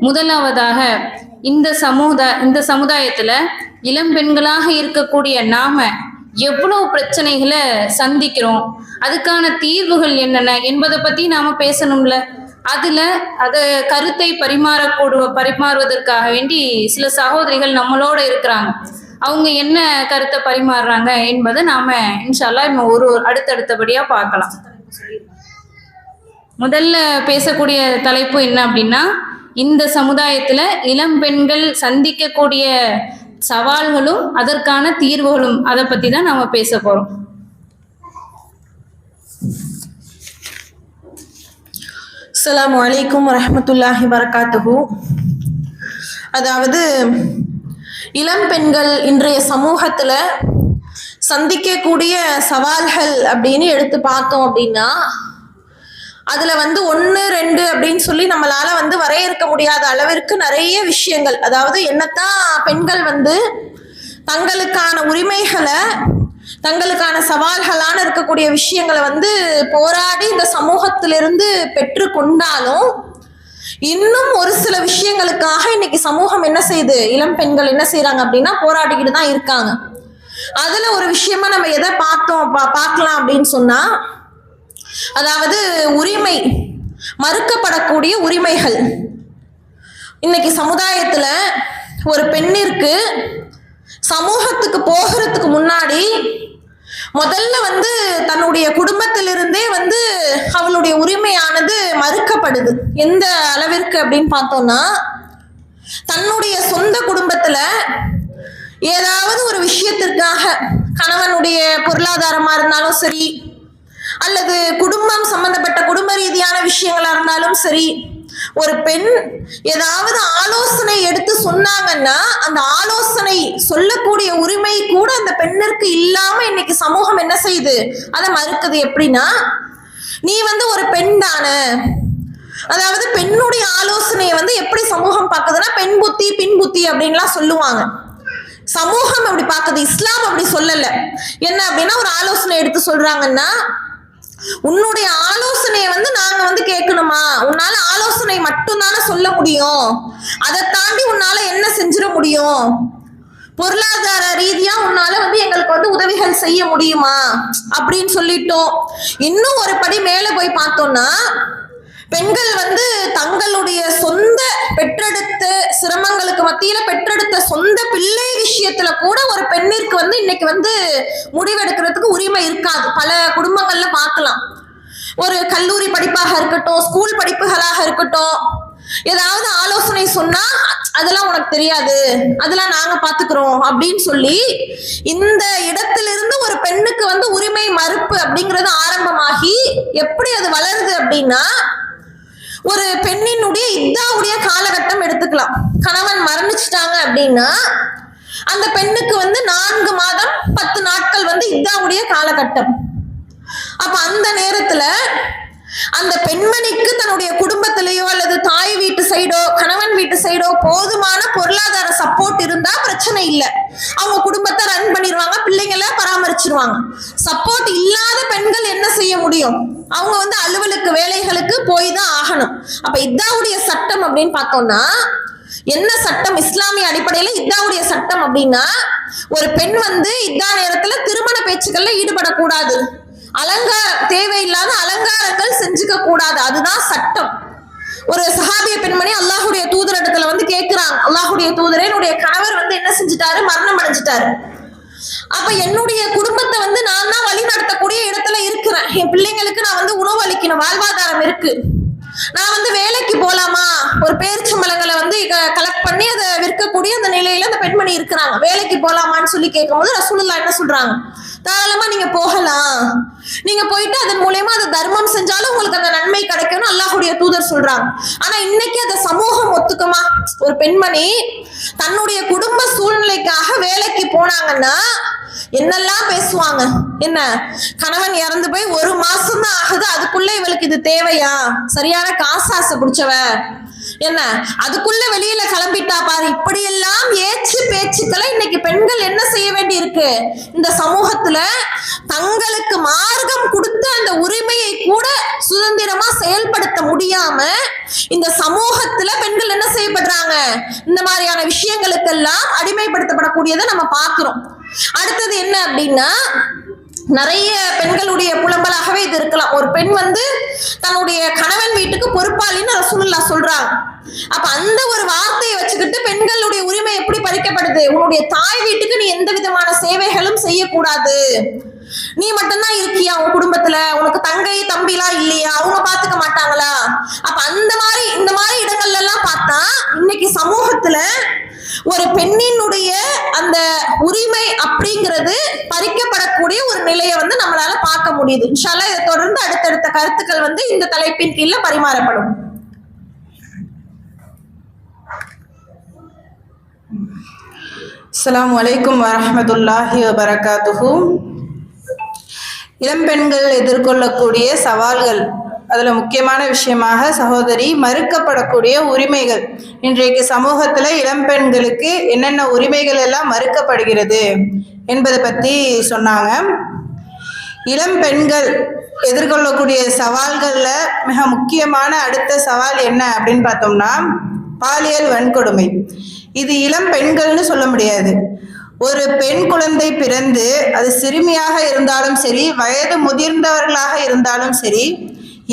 முதலாவதாக இந்த சமுதாயத்துல இளம் பெண்களாக இருக்கக்கூடிய நாம எவ்வளவு பிரச்சனைகளை சந்திக்கிறோம், அதுக்கான தீர்வுகள் என்னென்ன என்பதை பத்தி நாம பேசணும்ல. அத கருத்தை பரிமாறுவதற்காக வேண்டி சில சகோதரிகள் நம்மளோட இருக்கிறாங்க. அவங்க என்ன கருத்தை பரிமாறுறாங்க என்பதை நாம இன்ஷா அல்லாஹ் இன்னும் அடுத்தடுத்தபடியா பார்க்கலாம். முதல்ல பேசக்கூடிய தலைப்பு என்ன அப்படின்னா, இந்த சமுதாயத்துல இளம் பெண்கள் சந்திக்கக்கூடிய சவால்களும் அதற்கான தீர்வுகளும், அதை பத்தி தான் நாம பேச போறோம். அஸ்ஸலாமு அலைக்கும் வரஹ்மத்துல்லாஹி வரகாத்துஹு. அதாவது இளம் பெண்கள் இன்றைய சமூகத்துல சந்திக்கக்கூடிய சவால்கள் அப்படின்னு எடுத்து பார்த்தோம் அப்படின்னா, அதுல 1 2 அப்படின்னு சொல்லி நம்மளால வரையறுக்க முடியாத அளவிற்கு நிறைய விஷயங்கள். அதாவது என்னத்தான் பெண்கள் தங்களுக்கான உரிமைகளை, தங்களுக்கான சவால்களான இருக்கக்கூடிய விஷயங்களை போராடி இந்த சமூகத்திலிருந்து பெற்று கொண்டாலும், இன்னும் ஒரு சில விஷயங்களுக்காக இன்னைக்கு சமூகம் என்ன செய்யுது, இளம் பெண்கள் என்ன செய்யறாங்க அப்படின்னா போராடிக்கிட்டு தான் இருக்காங்க. அதுல ஒரு விஷயமா நம்ம எதை பார்க்கலாம் அப்படின்னு சொன்னா, அதாவது உரிமை, மறுக்கப்படக்கூடிய உரிமைகள். இன்னைக்கு சமுதாயத்துல ஒரு பெண்ணிற்கு சமூகத்துக்கு போகிறதுக்கு முன்னாடி முதல்ல தன்னுடைய குடும்பத்திலிருந்தே அவளுடைய உரிமையானது மறுக்கப்படுது. எந்த அளவிற்கு அப்படின்னு பார்த்தோம்னா, தன்னுடைய சொந்த குடும்பத்துல ஏதாவது ஒரு விஷயத்திற்காக, கணவனுடைய பொருளாதாரமா இருந்தாலும் சரி, அல்லது குடும்பம் சம்பந்தப்பட்ட குடும்ப ரீதியான விஷயங்களா இருந்தாலும் சரி, ஒரு பெண் ஏதாவது ஆலோசனை எடுத்து சொன்னாங்கன்னா அந்த ஆலோசனை சொல்லக்கூடிய உரிமை கூட அந்த பெண்ணிற்கு இல்லாம இன்னைக்கு சமூகம் என்ன செய்யுது, அதை மறுக்குது. எப்படின்னா, நீ ஒரு பெண் தானே, அதாவது பெண்ணுடைய ஆலோசனையை எப்படி சமூகம் பார்க்குதுன்னா பெண் புத்தி பின் புத்தி அப்படின்லாம் சொல்லுவாங்க. சமூகம் அப்படி பார்க்குது, இஸ்லாம் அப்படி சொல்லல. என்ன அப்படின்னா, ஒரு ஆலோசனை எடுத்து சொல்றாங்கன்னா, உன்னுடைய ஆலோசனையை நாங்க கேட்கணுமா? உன்னால ஆலோசனை மட்டும் தானே சொல்ல முடியும், அதை தாண்டி உன்னால என்ன செஞ்சிட முடியும்? பொருளாதார ரீதியா உன்னால எங்களுக்கு உதவிகள் செய்ய முடியுமா அப்படின்னு சொல்லிட்டோம். இன்னும் ஒரு படி மேல போய் பார்த்தோம்னா, பெண்கள் தங்களுடைய சொந்த பெற்றெடுத்த சிரமங்களுக்கு மத்தியில பெற்றெடுத்த சொந்த பிள்ளை விஷயத்துல கூட ஒரு பெண்ணிற்கு இன்னைக்கு முடிவெடுக்கிறதுக்கு உரிமை இருக்காது. பல குடும்பங்கள்ல பார்க்கலாம். ஒரு கல்லூரி படிப்பாக இருக்கட்டும், ஸ்கூல் படிப்புகளாக இருக்கட்டும், ஏதாவது ஆலோசனை சொன்னா அதெல்லாம் உனக்கு தெரியாது, அதெல்லாம் நாங்க பாத்துக்கிறோம் அப்படின்னு சொல்லி இந்த இடத்திலிருந்து ஒரு பெண்ணுக்கு உரிமை மறுப்பு அப்படிங்கிறது ஆரம்பமாகி எப்படி அது வளருது அப்படின்னா, ஒரு பெண்ணினுடைய இத்தாவுடைய காலகட்டம் எடுத்துக்கலாம். கணவன் மரணிச்சிட்டாங்க அப்படின்னா அந்த பெண்ணுக்கு 4 மாதம் 10 நாட்கள் இத்தாவுடைய காலகட்டம். அப்ப அந்த நேரத்துல அந்த பெண்மணிக்கு தன்னுடைய குடும்பத்திலேயோ அல்லது தாய் வீட்டு சைடோ கணவன் வீட்டு சைடோ போதுமான பொருளாதார சப்போர்ட் இருந்தா பிரச்சனை இல்லை, அவங்க குடும்பத்தை ரன் பண்ணிடுவாங்க, பிள்ளைங்களை பராமரிச்சிருவாங்க. சப்போர்ட் இல்லாத பெண்கள் என்ன செய்ய முடியும்? அவங்க அலுவலுக்கு வேலைகளுக்கு போய் தான் ஆகணும். அப்ப இத்தாவுடைய சட்டம் அப்படின்னு பார்த்தோம்னா என்ன சட்டம்? இஸ்லாமிய அடிப்படையில இத்தாவுடைய சட்டம் அப்படின்னா, ஒரு பெண் இத்தா நேரத்துல திருமண பேச்சுக்கள்ல ஈடுபடக்கூடாது, தேவையில்லாத அலங்காரங்கள் செஞ்சுக்க கூடாது, அதுதான் சட்டம். ஒரு சஹாபிய பெண்மணி அல்லாஹுடைய தூதர் இடத்துல கேட்கிறாங்க, அல்லாஹுடைய தூதரே, என்னுடைய கணவர் என்ன செஞ்சுட்டாரு, மரணம் அடைஞ்சிட்டாரு. அப்ப என்னுடைய குடும்பத்தை நான் தான் வழி நடத்தக்கூடிய இடத்துல இருக்கிறேன், என் பிள்ளைங்களுக்கு நான் உணவு அளிக்கணும், வாழ்வாதாரம் இருக்கு, நான் வேலைக்கு போலாமா? ஒரு பேரிச்சம்பழங்களை கலெக்ட் பண்ணி அதை விற்கக்கூடிய அந்த நிலையில அந்த பெண்மணி இருக்கிறாங்க. வேலைக்கு போலாமான்னு சொல்லி கேட்கும்போது ரசூலுல்லாஹ் என்ன சொல்றாங்க, தாராளமா நீங்க போகலாம், நீங்க போயிட்டு அதன் மூலமா அதை தர்மம் செஞ்சாலும் உங்களுக்கு அந்த நன்மை கிடைக்கும்னு அல்லாஹுடைய தூதர் சொல்றாங்க. ஆனா இன்னைக்கு அதை சமூகம் ஒத்துக்குமா? ஒரு பெண்மணி தன்னுடைய குடும்ப சூழ்நிலைக்காக வேலைக்கு போனாங்கன்னா என்னெல்லாம் பேசுவாங்க. என்ன, கணவன் இறந்து போய் 1 மாசம் தான் ஆகுது, அதுக்குள்ள இவளுக்கு இது தேவையா? சரியான காசாசை பிடிச்சவ, என்ன அதுக்குள்ள வெளியில கிளம்பிட்டா பாரு. இப்படியெல்லாம் ஏச்சு பேச்சுக்களை இன்னைக்கு பெண்கள் என்ன செய்ய வேண்டி இருக்கு? இந்த சமூகத்துல தங்களுக்கு மார்க்கம் கொடுத்த அந்த உரிமையை கூட சுதந்திரமா செயல்படுத்த முடியாம இந்த சமூகத்துல பெண்கள் விஷயங்களுக்கெல்லாம் அடிமைப்படுத்தப்படக்கூடியதை நம்ம பார்க்கிறோம். அடுத்தது என்ன அப்படின்னா, நிறைய பெண்களுடைய புலம்பலாகவே இது இருக்கலாம். ஒரு பெண் வந்து தன்னுடைய கணவன் வீட்டுக்கு பொறுப்பாளின்னு ரசூலுல்லாஹ் சொல்றாங்க. அப்ப அந்த ஒரு வார்த்தையை வச்சுக்கிட்டு பெண்களுடைய உரிமை எப்படி பறிக்கப்படுது? உன்னுடைய தாய் வீட்டுக்கு நீ எந்த விதமான சேவைகளும் செய்யக்கூடாது, நீ மட்டும்தான் இருக்கியா உன் குடும்பத்துல, உனக்கு தங்கை தம்பிலாம் இல்லையா, அவங்க பாத்துக்க மாட்டாங்களா? அப்ப இந்த மாதிரி இடங்கள்ல எல்லாம் பார்த்தா இன்னைக்கு சமூகத்துல ஒரு பெண்ணினுடைய அந்த உரிமை அப்படிங்கிறது பறிக்கப்படக்கூடிய ஒரு நிலையை வந்து நம்மளால பார்க்க முடியுது. இன்ஷா அல்லாஹ் இதை தொடர்ந்து அடுத்தடுத்த கருத்துக்கள் வந்து இந்த தலைப்பின் கீழே பரிமாறப்படும். அஸ்ஸலாமு அலைக்கும் வரஹ்மத்துல்லாஹி வபரகாத்துஹு. இளம்பெண்கள் எதிர்கொள்ளக்கூடிய சவால்கள், அதில் முக்கியமான விஷயமாக சகோதரி மறுக்கப்படக்கூடிய உரிமைகள். இன்றைக்கு சமூகத்தில் இளம்பெண்களுக்கு என்னென்ன உரிமைகள் எல்லாம் மறுக்கப்படுகிறது என்பதை பற்றி சொன்னாங்க. இளம்பெண்கள் எதிர்கொள்ளக்கூடிய சவால்களில் மிக முக்கியமான அடுத்த சவால் என்ன அப்படின்னு பார்த்தோம்னா பாலியல் வன்கொடுமை. இது இளம் பெண்கள்னு சொல்ல முடியாது. ஒரு பெண் குழந்தை பிறந்து அது சிறுமியாக இருந்தாலும் சரி, வயது முதிர்ந்தவர்களாக இருந்தாலும் சரி,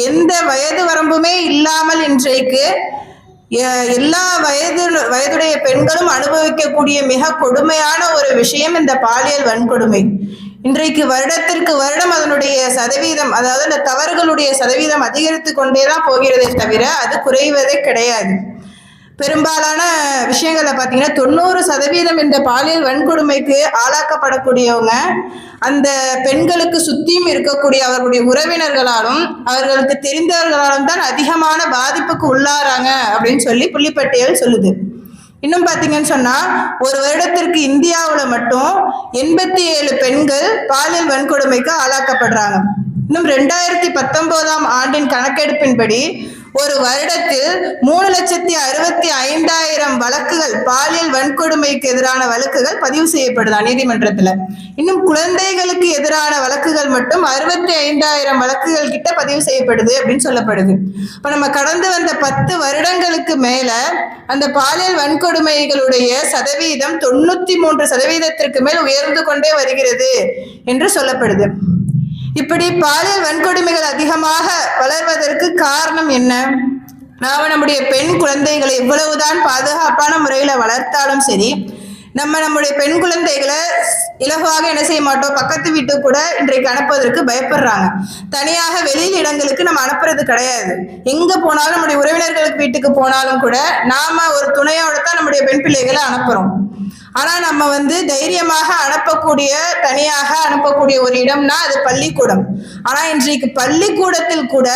எந்த வயது வரம்புமே இல்லாமல் இன்றைக்கு எல்லா வயதுடைய பெண்களும் அனுபவிக்கக்கூடிய மிக கொடுமையான ஒரு விஷயம் இந்த பாலியல் வன்கொடுமை. இன்றைக்கு வருடத்திற்கு வருடம் அதனுடைய சதவீதம், அதாவது அந்த தவறுகளுடைய சதவீதம் அதிகரித்து கொண்டே தான் போகிறதே தவிர அது குறைவதே கிடையாது. பெரும்பாலான விஷயங்களை பார்த்தீங்கன்னா 90% இந்த பாலியல் வன்கொடுமைக்கு ஆளாக்கப்படக்கூடியவங்க அந்த பெண்களுக்கு சுத்தியும் இருக்கக்கூடிய அவர்களுடைய உறவினர்களாலும் அவர்களுக்கு தெரிந்தவர்களாலும் தான் அதிகமான பாதிப்புக்கு உள்ளாராங்க அப்படின்னு சொல்லி புள்ளிப்பட்டியல் சொல்லுது. இன்னும் பார்த்தீங்கன்னு சொன்னால் ஒரு வருடத்திற்கு இந்தியாவில் மட்டும் 87 பெண்கள் பாலியல் வன்கொடுமைக்கு ஆளாக்கப்படுறாங்க. இன்னும் 2019ஆம் ஆண்டின் கணக்கெடுப்பின்படி ஒரு வருடத்தில் 3,65,000 வழக்குகள், பாலியல் வன்கொடுமைக்கு எதிரான வழக்குகள் பதிவு செய்யப்படுதா நீதிமன்றத்தில். இன்னும் குழந்தைகளுக்கு எதிரான வழக்குகள் மட்டும் 65,000 வழக்குகள் கிட்ட பதிவு செய்யப்படுது அப்படின்னு சொல்லப்படுது. இப்போ நம்ம கடந்து வந்த 10 வருடங்களுக்கு மேல அந்த பாலியல் வன்கொடுமைகளுடைய சதவீதம் 93% மேல் உயர்ந்து கொண்டே வருகிறது என்று சொல்லப்படுது. இப்படி பாலியல் வன்கொடுமைகள் அதிகமாக வளர்வதற்கு காரணம் என்ன? நாம் நம்முடைய பெண் குழந்தைகளை எவ்வளவுதான் பாதுகாப்பான முறையில் வளர்த்தாலும் சரி, நம்முடைய பெண் குழந்தைகளை இலகுவாக என்ன செய்ய மாட்டோம், பக்கத்து வீட்டுக்கு கூட இன்றைக்கு அனுப்புவதற்கு பயப்படுறாங்க. தனியாக வெளியில் இடங்களுக்கு நம்ம அனுப்புறது கிடையாது. எங்கே போனாலும் நம்முடைய உறவினர்களுக்கு வீட்டுக்கு போனாலும் கூட நாம ஒரு துணையோட தான் நம்முடைய பெண் பிள்ளைகளை அனுப்புகிறோம். ஆனால் நம்ம வந்து தைரியமாக தனியாக அனுப்பக்கூடிய ஒரு இடம்னா அது பள்ளிக்கூடம். ஆனால் இன்றைக்கு பள்ளிக்கூடத்தில் கூட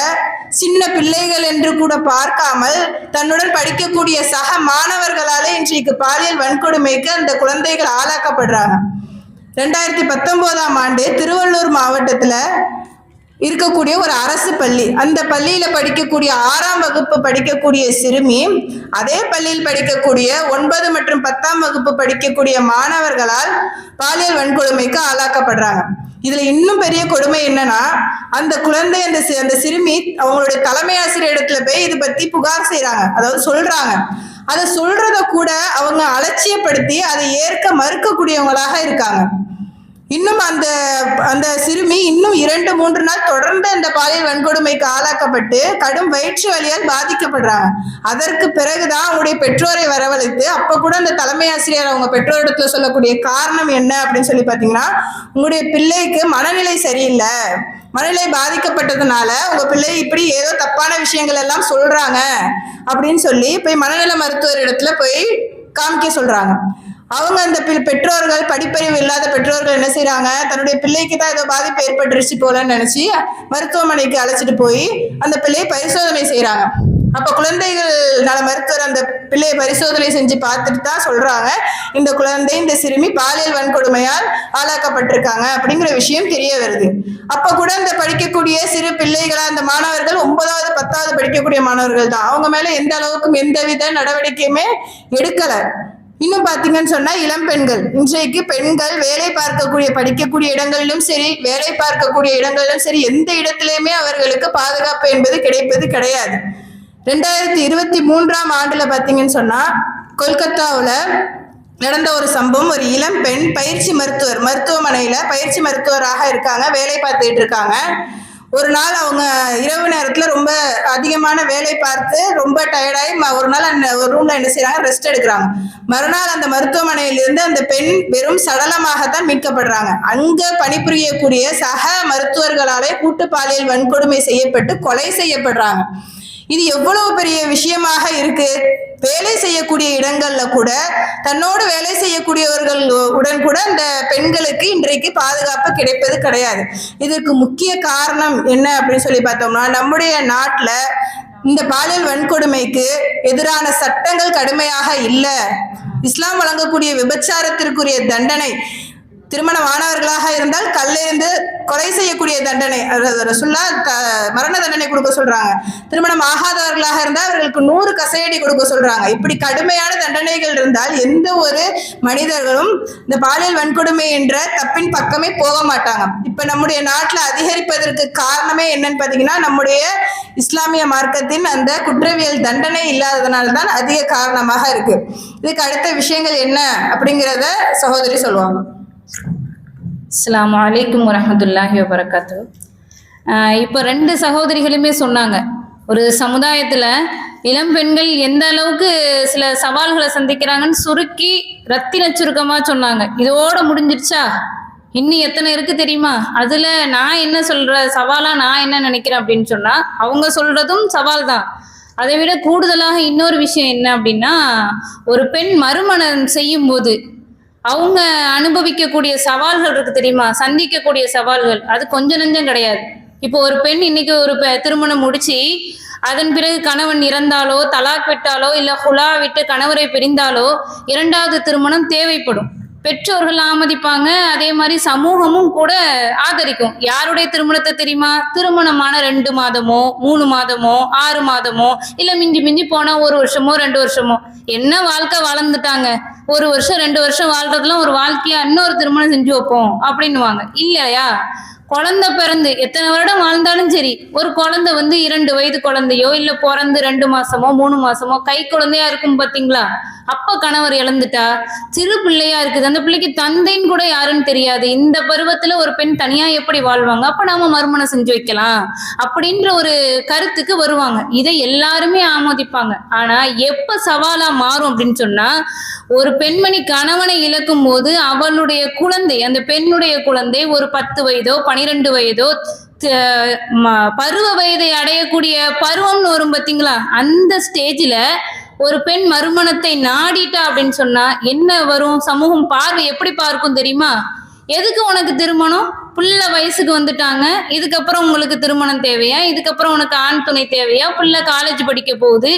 சின்ன பிள்ளைகள் என்று கூட பார்க்காமல் தன்னுடன் படிக்கக்கூடிய சக மாணவர்களாலே இன்றைக்கு பாலியல் வன்கொடுமைக்கு அந்த குழந்தைகள் ஆளாக்கப்படுறாங்க. 2019ஆம் ஆண்டு திருவள்ளூர் மாவட்டத்தில் இருக்கக்கூடிய ஒரு அரசு பள்ளி, அந்த பள்ளியில் படிக்கக்கூடிய 6ஆம் வகுப்பு படிக்கக்கூடிய சிறுமி அதே பள்ளியில் படிக்கக்கூடிய 9 மற்றும் 10ஆம் வகுப்பு படிக்கக்கூடிய மாணவர்களால் பாலியல் வன்கொடுமைக்கு ஆளாக்கப்படுறாங்க. இதுல இன்னும் பெரிய கொடுமை என்னன்னா, அந்த குழந்தை அந்த சிறுமி அவங்களுடைய தலைமை ஆசிரியர் இடத்துல போய் இது பத்தி புகார் செய்யறாங்க, அதாவது சொல்றாங்க. அதை சொல்றத கூட அவங்க அலட்சியப்படுத்தி அதை ஏற்க மறுக்கக்கூடியவங்களாக இருக்காங்க. இன்னும் அந்த சிறுமி இன்னும் 2-3 நாள் தொடர்ந்து அந்த பாலியல் வன்கொடுமைக்கு ஆளாக்கப்பட்டு கடும் வயிற்று வலியால் பாதிக்கப்படுறாங்க. அதற்கு பிறகுதான் அவங்களுடைய பெற்றோரை வரவழைத்து, அப்ப கூட அந்த தலைமை ஆசிரியர் அவங்க பெற்றோரிடத்துல சொல்லக்கூடிய காரணம் என்ன அப்படின்னு சொல்லி பார்த்தீங்கன்னா, உங்களுடைய பிள்ளைக்கு மனநிலை சரியில்லை, மனநிலை பாதிக்கப்பட்டதுனால உங்க பிள்ளை இப்படி ஏதோ தப்பான விஷயங்கள் எல்லாம் சொல்றாங்க அப்படின்னு சொல்லி போய் மனநல மருத்துவர் இடத்துல போய் காமிக்க சொல்றாங்க. அவங்க அந்த பெற்றோர்கள், படிப்பறிவு இல்லாத பெற்றோர்கள் என்ன செய்யறாங்க, தன்னுடைய பிள்ளைக்கு தான் ஏதோ பாதிப்பு ஏற்பட்டுருச்சு போலன்னு நினைச்சு மருத்துவமனைக்கு அழைச்சிட்டு போய் அந்த பிள்ளையை பரிசோதனை செய்யறாங்க. அப்ப குழந்தைகள் நல மருத்துவர் அந்த பிள்ளையை பரிசோதனை செஞ்சு பார்த்துட்டு தான் சொல்றாங்க, இந்த குழந்தை, இந்த சிறுமி பாலியல் வன்கொடுமையால் ஆளாக்கப்பட்டிருக்காங்க அப்படிங்கிற விஷயம் தெரிய வருது. அப்ப கூட இந்த படிக்கக்கூடிய சிறு பிள்ளைகளா அந்த மாணவர்கள் 9வது 10வது படிக்கக்கூடிய மாணவர்கள் தான். அவங்க மேல எந்த அளவுக்கும் எந்தவித நடவடிக்கையுமே எடுக்கல. இன்னும் பார்த்தீங்கன்னு சொன்னா இளம் பெண்கள், இன்றைக்கு பெண்கள் வேலை பார்க்கக்கூடிய படிக்கக்கூடிய இடங்களிலும் சரி, வேலை பார்க்கக்கூடிய இடங்களிலும் சரி, எந்த இடத்திலையுமே அவர்களுக்கு பாதுகாப்பு என்பது கிடைப்பது கிடையாது. 2023ஆம் ஆண்டுல பார்த்தீங்கன்னு சொன்னா கொல்கத்தாவில் நடந்த ஒரு சம்பவம். ஒரு இளம் பெண் பயிற்சி மருத்துவமனையில் பயிற்சி மருத்துவராக இருக்காங்க, வேலை பார்த்துட்டு இருக்காங்க. ஒரு நாள் அவங்க இரவு நேரத்தில் ரொம்ப அதிகமான வேலை பார்த்து ரொம்ப டயர்டாகி ஒரு நாள் அந்த ஒரு ரூமில் என்ன செய்கிறாங்க, ரெஸ்ட் எடுக்கிறாங்க. மறுநாள் அந்த மருத்துவமனையிலிருந்து அந்த பெண் வெறும் சடலமாகத்தான் மீட்கப்படுறாங்க. அங்கே பணிபுரியக்கூடிய சக மருத்துவர்களாலே கூட்டு பாலியல் வன்கொடுமை செய்யப்பட்டு கொலை செய்யப்படுறாங்க. இது எவ்வளவு பெரிய விஷயமாக இருக்கு. வேலை செய்யக்கூடிய இடங்கள்ல கூட தன்னோடு வேலை செய்யக்கூடியவர்கள் உடன் கூட அந்த பெண்களுக்கு இன்றைக்கு பாதுகாப்பு கிடைப்பது கிடையாது. இதற்கு முக்கிய காரணம் என்ன அப்படின்னு சொல்லி பார்த்தோம்னா, நம்முடைய நாட்டுல இந்த பாலியல் வன்கொடுமைக்கு எதிரான சட்டங்கள் கடுமையாக இல்லை. இஸ்லாம் வழங்கக்கூடிய விபச்சாரத்திற்குரிய தண்டனை, திருமணமானவர்களாக இருந்தால் கல்லெறிந்து கொலை செய்யக்கூடிய தண்டனை, மரண தண்டனை கொடுக்க சொல்றாங்க. திருமணம் ஆகாதவர்களாக இருந்தால் அவர்களுக்கு 100 கசையடி கொடுக்க சொல்றாங்க. இப்படி கடுமையான தண்டனைகள் இருந்தால் எந்த ஒரு மனிதர்களும் இந்த பாலியல் வன்கொடுமை என்ற தப்பின் பக்கமே போக மாட்டாங்க. இப்ப நம்முடைய நாட்டில் அதிகரிப்பதற்கு காரணமே என்னன்னு பாத்தீங்கன்னா, நம்முடைய இஸ்லாமிய மார்க்கத்தின் அந்த குற்றவியல் தண்டனை இல்லாததனால்தான் அதிக காரணமாக இருக்கு. இதுக்கு அடுத்த விஷயங்கள் என்ன அப்படிங்கிறத சகோதரி சொல்லுவாங்க. அஸ்ஸலாமு அலைக்கும் வரஹ்மத்துல்லாஹி வபரகாத்துஹு. இப்போ 2 சகோதரிகளுமே சொன்னாங்க, ஒரு சமுதாயத்தில் இளம் பெண்கள் எந்த அளவுக்கு சில சவால்களை சந்திக்கிறாங்கன்னு சுருக்கி ரத்தின சுருக்கமாக சொன்னாங்க. இதோட முடிஞ்சிருச்சா? இன்னும் எத்தனை இருக்கு தெரியுமா? அதில் நான் என்ன சவாலாக நான் என்ன நினைக்கிறேன் அப்படின்னு சொன்னால், அவங்க சொல்கிறதும் சவால் தான். அதை விட கூடுதலாக இன்னொரு விஷயம் என்ன அப்படின்னா, ஒரு பெண் மறுமணம் செய்யும் போது அவங்க அனுபவிக்கக்கூடிய சவால்கள் இருக்கு தெரியுமா, சந்திக்கக்கூடிய சவால்கள் அது கொஞ்சம் நஞ்சம் கிடையாது. இப்போ ஒரு பெண் இன்னைக்கு ஒரு திருமணம் முடிச்சு அதன் பிறகு கணவன் இறந்தாலோ, தலாக் விட்டாலோ, இல்லை ஹுலா விட்டு கணவரை பிரிந்தாலோ 2வது திருமணம் தேவைப்படும். பெற்றோர்கள் ஆமதிப்பாங்க, அதே மாதிரி சமூகமும் கூட ஆதரிக்கும். யாருடைய திருமணத்தை தெரியுமா? திருமணமான 2 மாதமோ 3 மாதமோ 6 மாதமோ இல்லை மிஞ்சி மிஞ்சி போனா 1 வருஷமோ 2 வருஷமோ என்ன வாழ்க்கை வாழ்ந்துட்டாங்க, 1 வருஷம் 2 வருஷம் வாழ்றதுலாம் ஒரு வாழ்க்கையா, இன்னொரு திருமணம் செஞ்சு வைப்போம் அப்படின்னுவாங்க. இல்லையா? குழந்தை பிறந்து எத்தனை வருடம் வாழ்ந்தாலும் சரி, ஒரு குழந்தை 2 வயது குழந்தையோ இல்லை பிறந்து 2 மாசமோ 3 மாசமோ கை குழந்தையா இருக்கும் பார்த்தீங்களா, அப்ப கணவர் இழந்துட்டா சிறு பிள்ளையா இருக்குது, அந்த பிள்ளைக்கு தந்தைன்னு கூட யாருன்னு தெரியாது. இந்த பருவத்துல ஒரு பெண் தனியா எப்படி வாழ்வாங்க? அப்ப நாம மறுமணம் செஞ்சு வைக்கலாம் அப்படின்ற ஒரு கருத்துக்கு வருவாங்க. இதை எல்லாருமே ஆமோதிப்பாங்க. ஆனா எப்ப சவாலா மாறும் அப்படின்னு சொன்னா, ஒரு பெண்மணி கணவனை இழக்கும் போது அவளுடைய குழந்தை, அந்த பெண்ணுடைய குழந்தை ஒரு 10 வயதோ 12 வயதோ பருவ வயதை அடையக்கூடிய பருவம்னு வரும் பார்த்தீங்களா, அந்த ஸ்டேஜில் ஒரு பெண் மறுமணத்தை நாடிட்டா அப்படின்னு சொன்னா என்ன வரும்? சமூகம் பார்வை எப்படி பார்க்கும் தெரியுமா? எதுக்கு உனக்கு திருமணம்? பிள்ளை வயசுக்கு வந்துட்டாங்க, இதுக்கப்புறம் உங்களுக்கு திருமணம் தேவையா? இதுக்கப்புறம் உனக்கு ஆண் துணை தேவையா? பிள்ளை காலேஜ் படிக்க போகுது,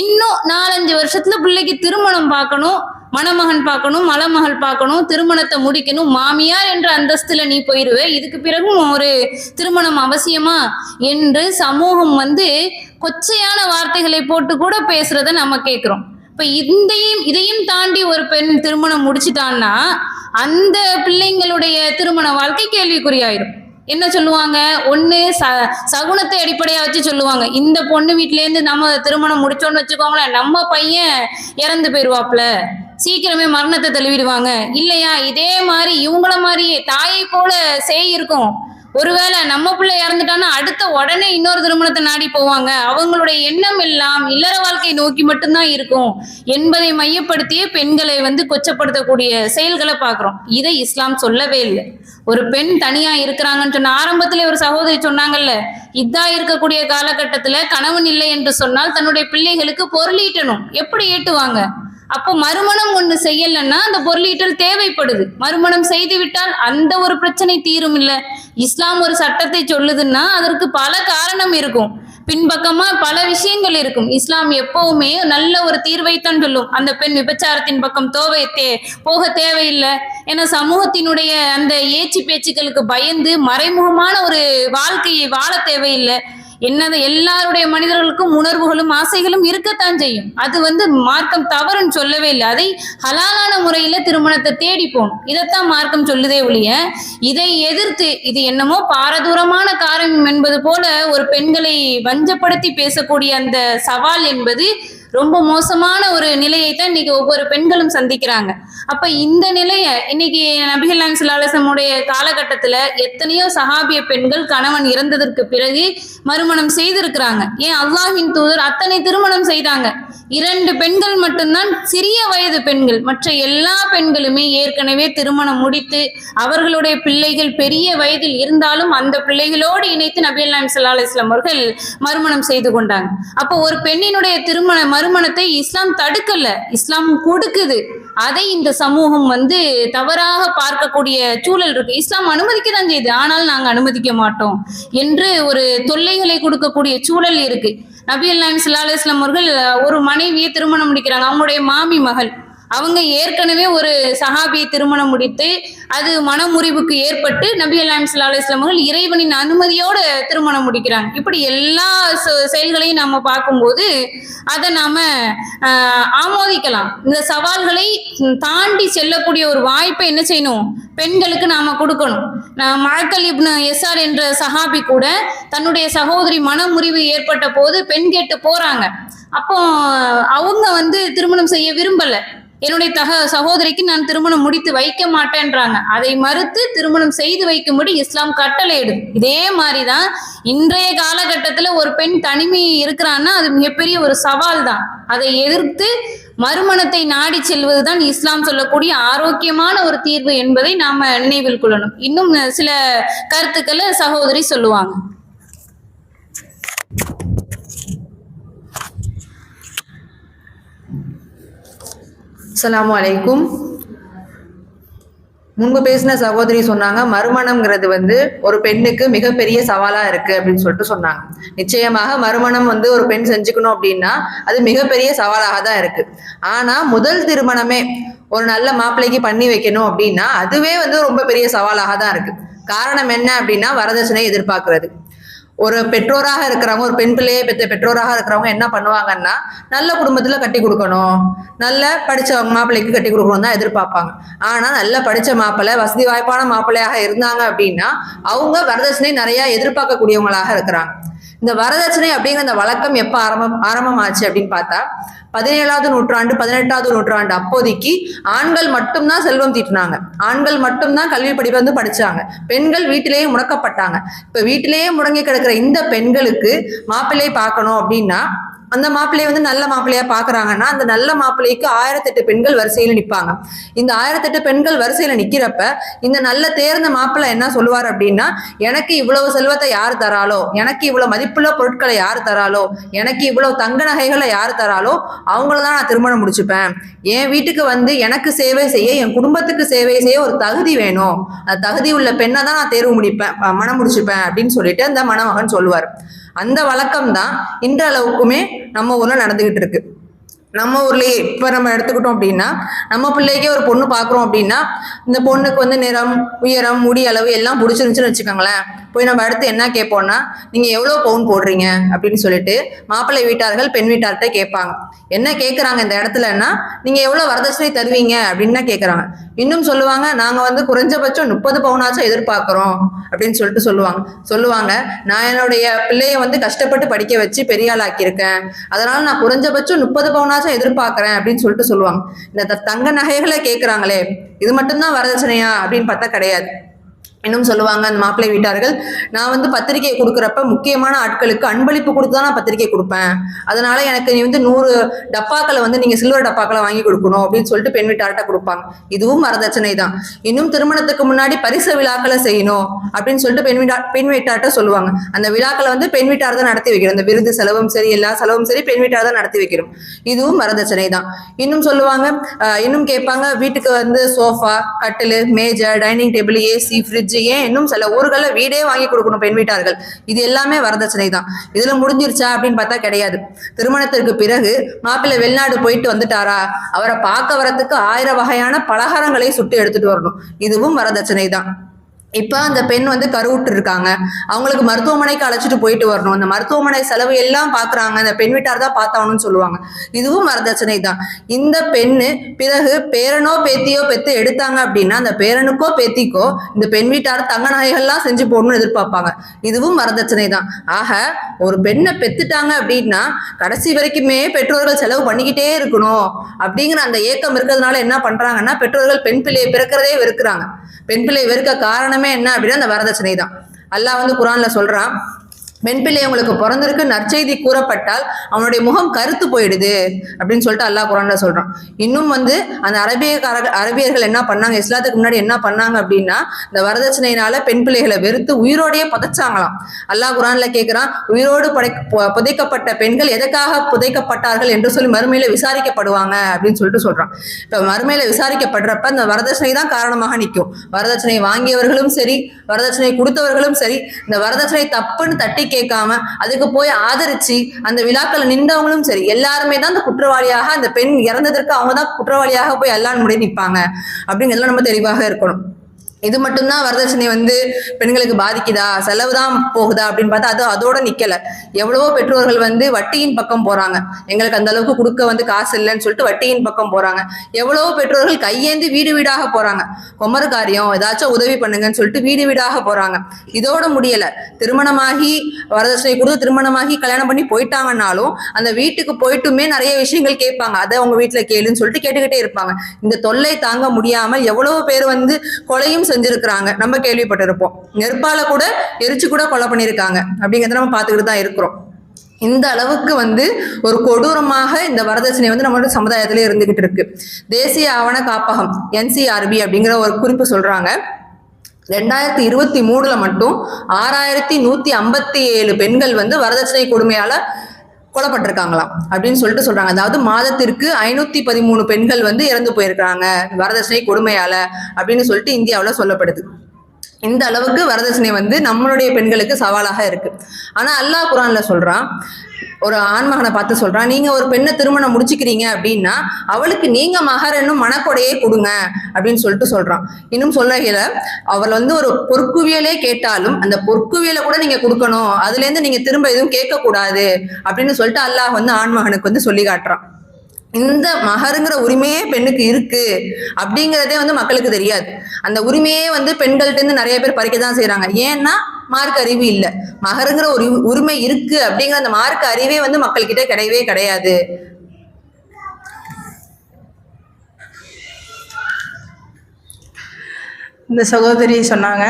இன்னும் 4-5 வருஷத்துல பிள்ளைக்கு திருமணம் பார்க்கணும், மணமகன் பார்க்கணும், மணமகள் பார்க்கணும், திருமணத்தை முடிக்கணும், மாமியார் என்ற அந்தஸ்துல நீ போயிடுவே, இதுக்கு பிறகும் ஒரு திருமணம் அவசியமா என்று சமூகம் கொச்சையான வார்த்தைகளை போட்டு கூட பேசுறத நம்ம கேட்கிறோம். இப்ப இதையும் தாண்டி ஒரு பெண் திருமணம் முடிச்சிட்டான்னா அந்த பிள்ளைங்களுடைய திருமண வாழ்க்கை கேள்விக்குறியாயிரும். என்ன சொல்லுவாங்க? ஒண்ணு சகுனத்தை அடிப்படையா வச்சு சொல்லுவாங்க, இந்த பொண்ணு வீட்டிலேருந்து நம்ம திருமணம் முடிச்சோன்னு வச்சுக்கோங்களேன், நம்ம பையன் இறந்து போயிடுவாப்ல, சீக்கிரமே மரணத்தை தழுவிடுவாங்க. இல்லையா, இதே மாதிரி இவங்கள மாதிரியே தாயை போல இருக்கும், ஒருவேளை நம்ம பிள்ளை இறந்துட்டான்னா அடுத்த உடனே இன்னொரு திருமணத்தை நாடி போவாங்க. அவங்களுடைய எண்ணம் எல்லாம் இல்லற வாழ்க்கையை நோக்கி மட்டும்தான் இருக்கும் என்பதை மையப்படுத்தியே பெண்களை கொச்சப்படுத்தக்கூடிய செயல்களை பார்க்குறோம். இதை இஸ்லாம் சொல்லவே இல்லை. ஒரு பெண் தனியா இருக்கிறாங்கன்னு சொன்ன ஆரம்பத்திலே ஒரு சகோதரி சொன்னாங்கல்ல, இதா இருக்கக்கூடிய காலகட்டத்துல கணவன் இல்லை என்று சொன்னால் தன்னுடைய பிள்ளைகளுக்கு பொருளீட்டணும். எப்படி ஈட்டுவாங்க? அப்போ மறுமணம் ஒண்ணு செய்யலைன்னா அந்த பொருளீட்டல் தேவைப்படுது. மறுமணம் செய்து விட்டால் அந்த ஒரு பிரச்சனை தீரும் இல்லை. இஸ்லாம் ஒரு சட்டத்தை சொல்லுதுன்னா அதற்கு பல காரணம் இருக்கும், பின்பக்கமா பல விஷயங்கள் இருக்கும். இஸ்லாம் எப்பவுமே நல்ல ஒரு தீர்வைத்தான் சொல்லும். அந்த பெண் விபச்சாரத்தின் பக்கம் போக தேவையில்லை. ஏன்னா சமூகத்தினுடைய அந்த ஏச்சு பேச்சுக்களுக்கு பயந்து மறைமுகமான ஒரு வாழ்க்கையை வாழ தேவையில்லை. என்னது, எல்லாருடைய மனிதர்களுக்கும் உணர்வுகளும் ஆசைகளும் இருக்கத்தான் செய்யும். அது மார்க்கம் தவறுன்னு சொல்லவே இல்லை. அதை ஹலாலான முறையில திருமணத்தை தேடி போகணும், இதைத்தான் மார்க்கம் சொல்லுதே ஒழிய இதை எதிர்த்து இது என்னமோ பாரதூரமான காரியம் என்பது போல ஒரு பெண்களை வஞ்சப்படுத்தி பேசக்கூடிய அந்த சவால் என்பது ரொம்ப மோசமான ஒரு நிலையை தான் இன்னைக்கு ஒவ்வொரு பெண்களும் சந்திக்கிறாங்க. அப்ப இந்த நிலைய இன்னைக்கு நபிகள் நாயகம் ஸல்லல்லாஹு அலைஹி வஸல்லம் காலகட்டத்துல எத்தனையோ சஹாபிய பெண்கள் கணவன் இறந்ததற்கு பிறகு மறுமணம் செய்திருக்கிறாங்க. ஏன் அல்லாஹ்வின் தூதர் அத்தனை திருமணம் செய்தாங்க. 2 பெண்கள் மட்டும்தான் சிறிய வயது பெண்கள். மற்ற எல்லா பெண்களுமே ஏற்கனவே திருமணம் முடித்து அவர்களுடைய பிள்ளைகள் பெரிய வயதில் இருந்தாலும் அந்த பிள்ளைகளோடு இணைத்து நபிகள் நாயகம் ஸல்லல்லாஹு அலைஹி வஸல்லம் அவர்கள் மறுமணம் செய்து கொண்டாங்க. அப்போ ஒரு பெண்ணினுடைய மறுமணத்தை இஸ்லாம் தடுக்கல, இஸ்லாம் கொடுக்குது. அதை இந்த சமூகம் தவறாக பார்க்கக்கூடிய சூழல் இருக்கு. இஸ்லாம் அனுமதிக்க தான் செய்யுது, ஆனால் நாங்க அனுமதிக்க மாட்டோம் என்று ஒரு தொல்லைகளை கொடுக்கக்கூடிய சூழல் இருக்கு. நபிகள் நாயகம் ஸல்லல்லாஹு அலைஹி வஸல்லம் அவர்கள் ஒரு மனைவியை திருமணம் முடிக்கிறாங்க. அவங்களுடைய மாமி மகள் அவங்க ஏற்கனவே ஒரு சஹாபியை திருமணம் முடித்து அது மனமுறிவுக்கு ஏற்பட்டு நபிகள் நாயகம் ஸல்லல்லாஹு அலைஹி வஸல்லம் அவர்கள் இறைவனின் அனுமதியோடு திருமணம் முடிக்கிறாங்க. இப்படி எல்லா செயல்களையும் நம்ம பார்க்கும்போது அதை நாம ஆமோதிக்கலாம். இந்த சவால்களை தாண்டி செல்லக்கூடிய ஒரு வாய்ப்பை என்ன செய்யணும், பெண்களுக்கு நாம கொடுக்கணும். மஅக்கல் இப்னு யஸார் என்ற சஹாபி கூட தன்னுடைய சகோதரி மனமுறிவு ஏற்பட்ட போது பெண் கேட்டு போறாங்க. அப்போ அவங்க திருமணம் செய்ய விரும்பல. என்னுடைய சகோதரிக்கு நான் திருமணம் முடித்து வைக்க மாட்டேன்றாங்க. அதை மறுத்து திருமணம் செய்து வைக்கும்படி இஸ்லாம் கட்டளையிடுது. இதே மாதிரிதான் இன்றைய காலகட்டத்துல ஒரு பெண் தனிமை இருக்கிறான்னா அது மிகப்பெரிய ஒரு சவால் தான். அதை எதிர்த்து மறுமணத்தை நாடி செல்வதுதான் இஸ்லாம் சொல்லக்கூடிய ஆரோக்கியமான ஒரு தீர்வு என்பதை நாம நினைவில் கொள்ளணும். இன்னும் சில கருத்துக்களை சகோதரி சொல்லுவாங்க. அஸ்ஸலாமு அலைக்கும். முன்பு பேசின சகோதரி சொன்னாங்க மறுமணம்ங்கிறது ஒரு பெண்ணுக்கு மிகப்பெரிய சவாலா இருக்கு அப்படின்னு சொல்லிட்டு சொன்னாங்க. நிச்சயமாக மறுமணம் ஒரு பெண் செஞ்சுக்கணும் அப்படின்னா அது மிகப்பெரிய சவாலாக தான் இருக்கு. ஆனா முதல் திருமணமே ஒரு நல்ல மாப்பிள்ளைக்கு பண்ணி வைக்கணும் அப்படின்னா அதுவே ரொம்ப பெரிய சவாலாக தான் இருக்கு. காரணம் என்ன அப்படின்னா வரதட்சணை எதிர்பார்க்கறது. ஒரு பெற்றோராக இருக்கிறவங்க, ஒரு பெண் பிள்ளையை பெற்ற பெற்றோராக இருக்கிறவங்க என்ன பண்ணுவாங்கன்னா நல்ல குடும்பத்துல கட்டி கொடுக்கணும், நல்ல படிச்ச மாப்பிள்ளைக்கு கட்டி கொடுக்கணும் தான் எதிர்பார்ப்பாங்க. ஆனா நல்ல படிச்ச மாப்பிள்ளை, வசதி வாய்ப்பான மாப்பிள்ளையாக இருந்தாங்க அப்படின்னா அவங்க வரதட்சணை நிறைய எதிர்பார்க்கக்கூடியவங்களாக இருக்கிறாங்க. இந்த வரதட்சணை அப்படிங்கிற அந்த வழக்கம் எப்ப ஆரம்பமாச்சு அப்படின்னு பார்த்தா 17வது நூற்றாண்டு 18வது நூற்றாண்டு. அப்போதைக்கு ஆண்கள் மட்டும்தான் செல்வம் தீட்டினாங்க, ஆண்கள் மட்டும்தான் கல்வி படிப்பு படிச்சாங்க. பெண்கள் வீட்டிலேயே முடக்கப்பட்டாங்க. இப்ப வீட்டிலேயே முடங்கி கிடக்கிற இந்த பெண்களுக்கு மாப்பிள்ளை பார்க்கணும் அப்படின்னா அந்த மாப்பிள்ளையை நல்ல மாப்பிள்ளையா பாக்குறாங்கன்னா அந்த நல்ல மாப்பிள்ளைக்கு 1008 பெண்கள் வரிசையில நிற்பாங்க. இந்த 1008 பெண்கள் வரிசையில நிக்கிறப்ப இந்த நல்ல தேர்ந்த மாப்பிள்ளை என்ன சொல்லுவார் அப்படின்னா, எனக்கு இவ்வளவு செல்வத்தை யார் தராளோ, எனக்கு இவ்வளவு மதிப்புள்ள பொருட்களை யார் தராளோ, எனக்கு இவ்வளவு தங்க நகைகளை யார் தராளோ அவங்களதான் நான் திருமணம் முடிச்சுப்பேன். என் வீட்டுக்கு எனக்கு சேவை செய்ய, என் குடும்பத்துக்கு சேவை செய்ய ஒரு தகுதி வேணும், அந்த தகுதி உள்ள பெண்ணை தான் நான் தேர்வு முடிப்பேன், மனம் முடிச்சுப்பேன் அப்படின்னு சொல்லிட்டு அந்த மணமகன் சொல்லுவார். அந்த வழக்கம் தான் இன்றளவுக்குமே நம்ம ஊர்ல நடந்துகிட்டு இருக்கு. நம்ம ஊர்லயே இப்ப நம்ம எடுத்துக்கிட்டோம் அப்படின்னா நம்ம பிள்ளைக்கே ஒரு பொண்ணு பாக்குறோம் அப்படின்னா இந்த பொண்ணுக்கு நிறம், உயரம், முடி அளவு எல்லாம் பிடிச்சிருந்துச்சுன்னு வச்சுக்கோங்களேன். போய் நம்ம அடுத்து என்ன கேட்போம்னா நீங்க எவ்வளவு பவுன் போடுறீங்க அப்படின்னு சொல்லிட்டு மாப்பிள்ளை வீட்டார்கள் பெண் வீட்டார்கிட்ட கேட்பாங்க. என்ன கேட்கறாங்க இந்த இடத்துலன்னா நீங்க எவ்வளவு வரதட்சணை தருவீங்க அப்படின்னு தான் கேட்கறாங்க. இன்னும் சொல்லுவாங்க நாங்க குறைஞ்சபட்சம் 30 பவுனாச்சும் எதிர்பார்க்கிறோம் அப்படின்னு சொல்லுவாங்க. நான் என்னுடைய பிள்ளைய கஷ்டப்பட்டு படிக்க வச்சு பெரிய ஆள் ஆக்கியிருக்கேன், அதனால நான் குறைஞ்சபட்சம் 30 பவுனாச்சும் எதிர்பார்க்கிறேன் அப்படின்னு சொல்லிட்டு சொல்லுவாங்க. இந்த தங்க நகைகளை கேட்கறாங்களே இது மட்டும்தான் வரதட்சணையா அப்படின்னு பார்த்தா கிடையாது. இன்னும் சொல்லுவாங்க அந்த மாப்பிள்ளை வீட்டார்கள், நான் பத்திரிகை கொடுக்குறப்ப முக்கியமான ஆட்களுக்கு அன்பளிப்பு கொடுத்து தான் நான் பத்திரிகை கொடுப்பேன், அதனால எனக்கு நீ 100 டப்பாக்களை நீங்க சில்வர் டப்பாக்களை வாங்கி கொடுக்கணும் அப்படின்னு சொல்லிட்டு பெண் வீட்டார்கிட்ட கொடுப்பாங்க. இதுவும் வரதட்சணை தான். இன்னும் திருமணத்துக்கு முன்னாடி பரிசு விழாக்களை செய்யணும் அப்படின்னு சொல்லிட்டு பெண் வீட்டார்கிட்ட சொல்லுவாங்க. அந்த விழாக்களை பெண் வீட்டார் தான் நடத்தி வைக்கிறோம். அந்த விருது செலவும் சரி, எல்லா செலவும் சரி பெண் வீட்டார் தான் நடத்தி வைக்கிறோம். இதுவும் வரதட்சணை தான். இன்னும் சொல்லுவாங்க, இன்னும் கேட்பாங்க வீட்டுக்கு சோஃபா, கட்டில், மேஜை, டைனிங் டேபிள், ஏசி, ஃப்ரிட்ஜ், ஏன் இன்னும் சில ஊர்கள்ல வீடே வாங்கி கொடுக்கணும் பெண் வீட்டார்கள். இது எல்லாமே வரதட்சணை தான். இதுல முடிஞ்சிருச்சா அப்படின்னு பார்த்தா கிடையாது. திருமணத்திற்கு பிறகு மாப்பிள்ளை வெளிநாடு போயிட்டு வந்துட்டாரா, அவரை பார்க்க வரத்துக்கு 1000 வகையான பலகாரங்களை சுட்டு எடுத்துட்டு வரணும். இதுவும் வரதட்சணை தான். இப்போ அந்த பெண் வந்து கருவுற்று இருக்காங்க, அவங்களுக்கு மருத்துவமனைக்கு அழைச்சிட்டு போயிட்டு வரணும், அந்த மருத்துவமனை செலவு எல்லாம் பார்க்குறாங்க, அந்த பெண் வீட்டார் தான் பார்த்தாகணும்னு சொல்லுவாங்க. இதுவும் வரதட்சணை தான். இந்த பெண்ணு பிறகு பேரனோ பேத்தியோ பெற்று எடுத்தாங்க அப்படின்னா அந்த பேரனுக்கோ பேத்திக்கோ இந்த பெண் வீட்டார் தங்க நகைகள்லாம் செஞ்சு போடணும்னு எதிர்பார்ப்பாங்க. இதுவும் வரதட்சணை தான். ஆக ஒரு பெண்ணை பெத்துட்டாங்க அப்படின்னா கடைசி வரைக்குமே பெற்றோர்கள் செலவு பண்ணிக்கிட்டே இருக்கணும் அப்படிங்கிற அந்த ஏக்கம் இருக்கிறதுனால என்ன பண்றாங்கன்னா பெற்றோர்கள் பெண் பிள்ளையை பிறக்கிறதே வெறுக்கிறாங்க. பெண் பிள்ளை வெறுக்க காரணமே என்ன அப்படின்னா அந்த வரதட்சணை தான். அல்லாஹ் வந்து குர்ஆன்ல சொல்றான், பெண் பிள்ளை உங்களுக்கு பிறந்திருக்கு நற்செய்தி கூறப்பட்டால் அவனுடைய முகம் கருத்து போயிடுது அப்படின்னு சொல்லிட்டு அல்லாஹ் குர்ஆன்ல சொல்றான். இன்னும் வந்து அந்த அரபியர்கள் என்ன பண்ணாங்க, இஸ்லாத்துக்கு முன்னாடி என்ன பண்ணாங்க அப்படின்னா இந்த வரதட்சணையினால பெண் பிள்ளைகளை வெறுத்து உயிரோடையே புதைச்சாங்களாம். அல்லாஹ் குர்ஆன்ல கேட்கிறான், உயிரோடு புதைக்கப்பட்ட பெண்கள் எதற்காக புதைக்கப்பட்டார்கள் என்று சொல்லி மறுமையில விசாரிக்கப்படுவாங்க அப்படின்னு சொல்லிட்டு சொல்றான். இப்ப மறுமையில விசாரிக்கப்படுறப்ப இந்த வரதட்சணை தான் காரணமாக நிற்கும். வரதட்சணை வாங்கியவர்களும் சரி, வரதட்சணை கொடுத்தவர்களும் சரி, இந்த வரதட்சணை தப்புன்னு தட்டி கேட்காம அதுக்கு போய் ஆதரிச்சு அந்த விழாக்கள் நின்றவங்களும் சரி, எல்லாருமே தான் அந்த குற்றவாளியாக, அந்த பெண் இறந்ததற்கு அவங்க தான் குற்றவாளியாக போய் எல்லாரும் முடி நிற்பாங்க அப்படிங்கிறதுல நம்ம தெளிவாக இருக்கணும். இது மட்டும்தான் வரதட்சணை வந்து பெண்களுக்கு பாதிக்குதா, செலவு தான் போகுதா அப்படின்னு பார்த்தா அதோட நிக்கல. எவ்வளவோ பெற்றோர்கள் வந்து வட்டியின் பக்கம் போறாங்க, எங்களுக்கு அந்த அளவுக்கு கொடுக்க வந்து காசு இல்லைன்னு சொல்லிட்டு வட்டியின் பக்கம் போறாங்க. எவ்வளவோ பெற்றோர்கள் கையேந்தி வீடு வீடாக போறாங்க, கொமர் காரியம் ஏதாச்சும் உதவி பண்ணுங்கன்னு சொல்லிட்டு வீடு வீடாக போறாங்க. இதோட முடியல, திருமணமாகி வரதட்சணை கொடுத்து திருமணமாகி கல்யாணம் பண்ணி போயிட்டாங்கன்னாலும் அந்த வீட்டுக்கு போயிட்டுமே நிறைய விஷயங்கள் கேட்பாங்க, அதை அவங்க வீட்டுல கேளுன்னு சொல்லிட்டு கேட்டுக்கிட்டே இருப்பாங்க. இந்த தொல்லை தாங்க முடியாமல் எவ்வளவோ பேர் வந்து கொலையும் செஞ்சிருக்கிறாங்க, நம்ம கேள்விப்பட்டிருப்போம். நெருப்பால கூட எரிச்சு கூட கொலை பண்ணியிருக்காங்க அப்படிங்கிறத நம்ம பார்த்துக்கிட்டு தான் இருக்கிறோம். இந்த அளவுக்கு வந்து ஒரு கொடூரமாக இந்த வரதட்சணை வந்து நம்மளோட சமுதாயத்திலே இருந்துகிட்டு இருக்கு. தேசிய ஆவண காப்பகம் NCRB அப்படிங்கிற ஒரு குறிப்பு சொல்றாங்க, 2023 மட்டும் 6157 பெண்கள் வந்து வரதட்சணை கொடுமையால கொல்லப்பட்டிருக்காங்களாம் அப்படின்னு சொல்லிட்டு சொல்றாங்க. அதாவது மாதத்திற்கு 513 பெண்கள் வந்து இறந்து போயிருக்காங்க வரதட்சணை கொடுமையால அப்படின்னு சொல்லிட்டு இந்தியாவில் சொல்லப்படுது. இந்த அளவுக்கு வரதட்சணை வந்து நம்மளுடைய பெண்களுக்கு சவாலாக இருக்கு. ஆனா அல்லாஹ் குர்ஆன்ல சொல்றான், ஒரு ஆண்மகனை பார்த்து சொல்றான், நீங்க ஒரு பெண்ணை திருமணம் முடிச்சுக்கிறீங்க அப்படின்னா அவளுக்கு நீங்க மகர் என்னும் மனக்கொடையே கொடுங்க அப்படின்னு சொல்லிட்டு சொல்றான். இன்னும் சொல்லையில அவள் வந்து ஒரு பொற்குவியலே கேட்டாலும் அந்த பொற்குவியலை கூட நீங்க கொடுக்கணும், அதுல இருந்து நீங்க திரும்ப எதுவும் கேட்க கூடாது அப்படின்னு சொல்லிட்டு அல்லாஹ் வந்து ஆண்மகனுக்கு வந்து சொல்லி காட்டுறான். இந்த மகருங்கிற உரிமையே பெண்ணுக்கு இருக்கு அப்படிங்கிறதே வந்து மக்களுக்கு தெரியாது. அந்த உரிமையே வந்து பெண்கள்ட்ட இருந்து நிறைய பேர் பறிக்க தான் செய்யறாங்க. ஏன்னா மார்க் அறிவு இல்லை, மகருங்கிற ஒரு உரிமை இருக்கு அப்படிங்கிற அந்த மார்க் அறிவே வந்து மக்கள் கிட்ட கிடையவே கிடையாது. இந்த சகோதரி சொன்னாங்க,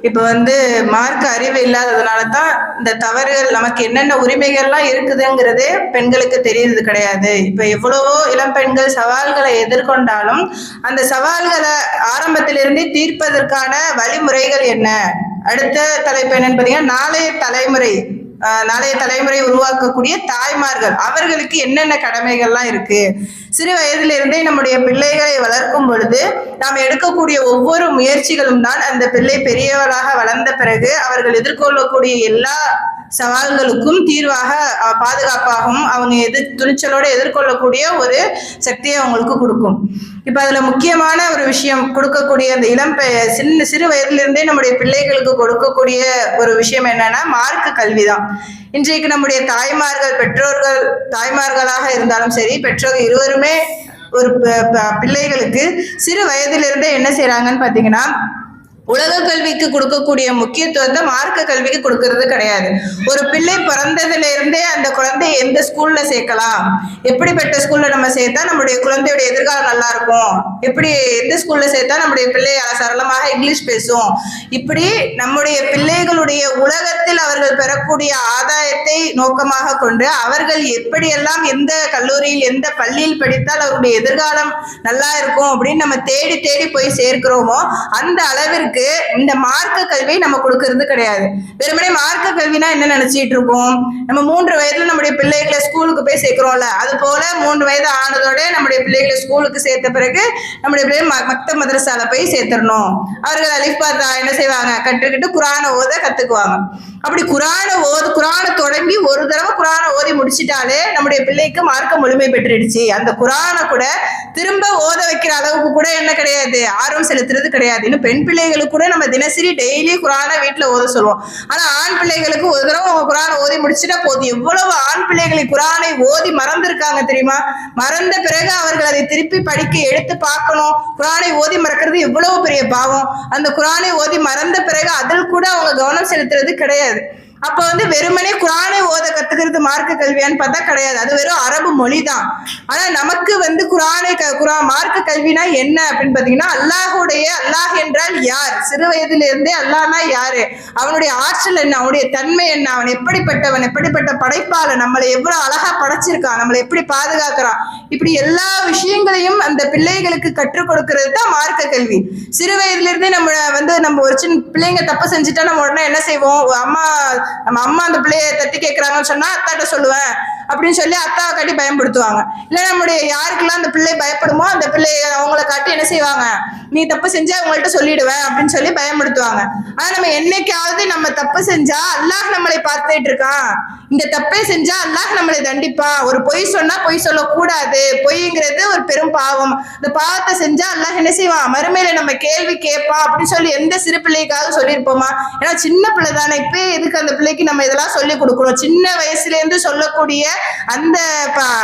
இப்போ வந்து மார்க்க அறிவு இல்லாததுனால தான் இந்த தவறுகள், நமக்கு என்னென்ன உரிமைகள்லாம் இருக்குதுங்கிறதே பெண்களுக்கு தெரியறது கிடையாது. இப்போ எவ்வளவோ இளம் பெண்கள் சவால்களை எதிர்கொண்டாலும் அந்த சவால்களை ஆரம்பத்திலிருந்தே தீர்ப்பதற்கான வழிமுறைகள் என்ன, அடுத்த தலைப்பு என்னன்னு பார்த்தீங்கன்னா நாளைய தலைமுறை உருவாக்கக்கூடிய தாய்மார்கள், அவர்களுக்கு என்னென்ன கடமைகள்லாம் இருக்கு. சிறு வயதிலிருந்தே நம்முடைய பிள்ளைகளை வளர்க்கும் பொழுது நாம் எடுக்கக்கூடிய ஒவ்வொரு முயற்சிகளும் தான் அந்த பிள்ளை பெரியவளாக வளர்ந்த பிறகு அவர்கள் எதிர்கொள்ளக்கூடிய எல்லா சவால்களுக்கும் தீர்வாக பாதுகாப்பாகவும் அவங்க துணிச்சலோடு எதிர்கொள்ளக்கூடிய ஒரு சக்தியை அவங்களுக்கு கொடுக்கும். இப்ப அதுல முக்கியமான ஒரு விஷயம் கொடுக்கக்கூடிய அந்த சிறு வயதிலிருந்தே நம்முடைய பிள்ளைகளுக்கு கொடுக்கக்கூடிய ஒரு விஷயம் என்னன்னா மார்க்க கல்விதான். இன்றைக்கு நம்முடைய தாய்மார்களாக இருந்தாலும் சரி, பெற்றோர்கள் இருவருமே ஒரு பிள்ளைகளுக்கு சிறு வயதிலிருந்தே என்ன செய்யறாங்கன்னு பாத்தீங்கன்னா உலக கல்விக்கு கொடுக்கக்கூடிய முக்கியத்துவத்தை மார்க்க கல்விக்கு கொடுக்கறது கிடையாது. ஒரு பிள்ளை பிறந்ததுல இருந்தே அந்த குழந்தைய எந்த ஸ்கூல்ல சேர்க்கலாம், எப்படிப்பட்ட ஸ்கூல்ல நம்ம சேர்த்தா நம்முடைய குழந்தையோட எதிர்காலம் நல்லா இருக்கும், எந்த ஸ்கூல்ல சேர்த்தா நம்முடைய பிள்ளை சரளமாக இங்கிலீஷ் பேசும், இப்படி நம்முடைய பிள்ளைகளுடைய உலகத்தில் அவர்கள் பெறக்கூடிய ஆதாயத்தை நோக்கமாக கொண்டு அவர்கள் எப்படியெல்லாம் எந்த கல்லூரியில் எந்த பள்ளியில் படித்தால் அவருடைய எதிர்காலம் நல்லா இருக்கும் அப்படின்னு நம்ம தேடி தேடி போய் சேர்க்கிறோமோ அந்த அளவிற்கு இந்த மார்க்க கல்வியை நம்ம கொடுக்கறது கிடையாது. வெறுமனே மார்க்க கல்வினா என்ன நினைச்சிட்டு இருக்கோம், நம்ம 3 வயதுல நம்முடைய பிள்ளைகளை ஸ்கூலுக்கு போய் சேர்க்கிறோம்ல, அது போல 3 வயது ஆனதோட நம்முடைய பிள்ளைகளை ஸ்கூலுக்கு சேர்த்த பிறகு நம்முடைய பிள்ளை மக்தப் மதரசால போய் சேர்த்துடணும். அவர்கள் அலிஃப் பா தா என்ன செய்வாங்க, கற்றுக்கிட்டு குரானை ஓத கத்துக்குவாங்க. அப்படி குரானை தொடங்கி ஒரு தடவை குரானை ஓதி முடிச்சிட்டாலே நம்முடைய பிள்ளைக்கு மார்க்க முழுமை பெற்றுடுச்சு. அந்த குரானை கூட திரும்ப ஓத வைக்கிற அளவுக்கு கூட என்ன கிடையாது, ஆர்வம் செலுத்துறது கிடையாது. இன்னும் பெண் பிள்ளைகளுக்கு பிள்ளைகளுக்கு கூட நம்ம தினசரி டெய்லி குரானை வீட்டுல ஓத சொல்லுவோம். ஆனா ஆண் பிள்ளைகளுக்கு ஒரு தடவை அவங்க குரானை ஓதி முடிச்சுட்டா போதும். எவ்வளவு ஆண் பிள்ளைகளை குரானை ஓதி மறந்துருக்காங்க தெரியுமா? மறந்த பிறகு அவர்கள் அதை திருப்பி படிக்க எடுத்து பார்க்கணும். குரானை ஓதி மறக்கிறது எவ்வளவு பெரிய பாவம். அந்த குரானை ஓதி மறந்த பிறகு அதில் கூட அவங்க கவனம் செலுத்துறது கிடையாது. அப்ப வெறுமனே குரானை ஓத கத்துக்கிறது மார்க்க கல்வியான்னு பார்த்தா கிடையாது. அது வெறும் அரபு மொழி தான். ஆனா நமக்கு மார்க்க கல்வினா என்ன அப்படின்னு பாத்தீங்கன்னா, அல்லாஹ் என்றால் யார், சிறு வயதுல இருந்தே அல்லாஹ்னா யாரு, அவனுடைய ஆற்றல் என்ன, அவனுடைய தன்மை என்ன, அவன் எப்படிப்பட்டவன், எப்படிப்பட்ட படைப்பாளன், நம்மளை எவ்வளவு அழகா படைச்சிருக்கான், நம்மளை எப்படி பாதுகாக்கிறான், இப்படி எல்லா விஷயங்களையும் அந்த பிள்ளைகளுக்கு கற்றுக் கொடுக்கிறது தான் மார்க்க கல்வி. சிறு வயதுல இருந்தே நம்ம ஒரு சின்ன பிள்ளைங்க தப்பு செஞ்சுட்டா நம்ம உடனே என்ன செய்வோம், நம்ம அம்மா அந்த பிள்ளைய தட்டி கேட்கறாங்கன்னு சொன்னா அத்தாட்ட சொல்லுவேன் அப்படின்னு சொல்லி அத்தாவை காட்டி பயன்படுத்துவாங்க. இல்ல நம்முடைய யாருக்கெல்லாம் அந்த பிள்ளை பயப்படுமோ அந்த பிள்ளைய அவங்கள காட்டி என்ன செய்வாங்க, நீ தப்பு செஞ்சா அவங்கள்ட்ட சொல்லிடுவேன் அப்படின்னு சொல்லி பயன்படுத்துவாங்க. ஆனா நம்ம என்னைக்காவது நம்ம தப்பு செஞ்சா அல்லாஹ் நம்மளை பார்த்துட்டு இருக்கான், இந்த தப்பே செஞ்சா அல்லாஹ் நம்மளை தண்டிப்பா, ஒரு பொய் சொன்னா பொய் சொல்லக்கூடாது, பொய்ங்கிறது ஒரு பெரும் பாவம், இந்த பாவத்தை செஞ்சா அல்லாஹ் என்ன செய்வான், மறுமையில நம்ம கேள்வி கேட்பா அப்படின்னு சொல்லி எந்த சிறு பிள்ளைக்காக சொல்லியிருப்போமா? ஏன்னா சின்ன பிள்ளை தானே, இப்ப எதுக்கு அந்த பிள்ளைக்கு நம்ம இதெல்லாம் சொல்லி கொடுக்கணும்? சின்ன வயசுல இருந்து சொல்லக்கூடிய அந்த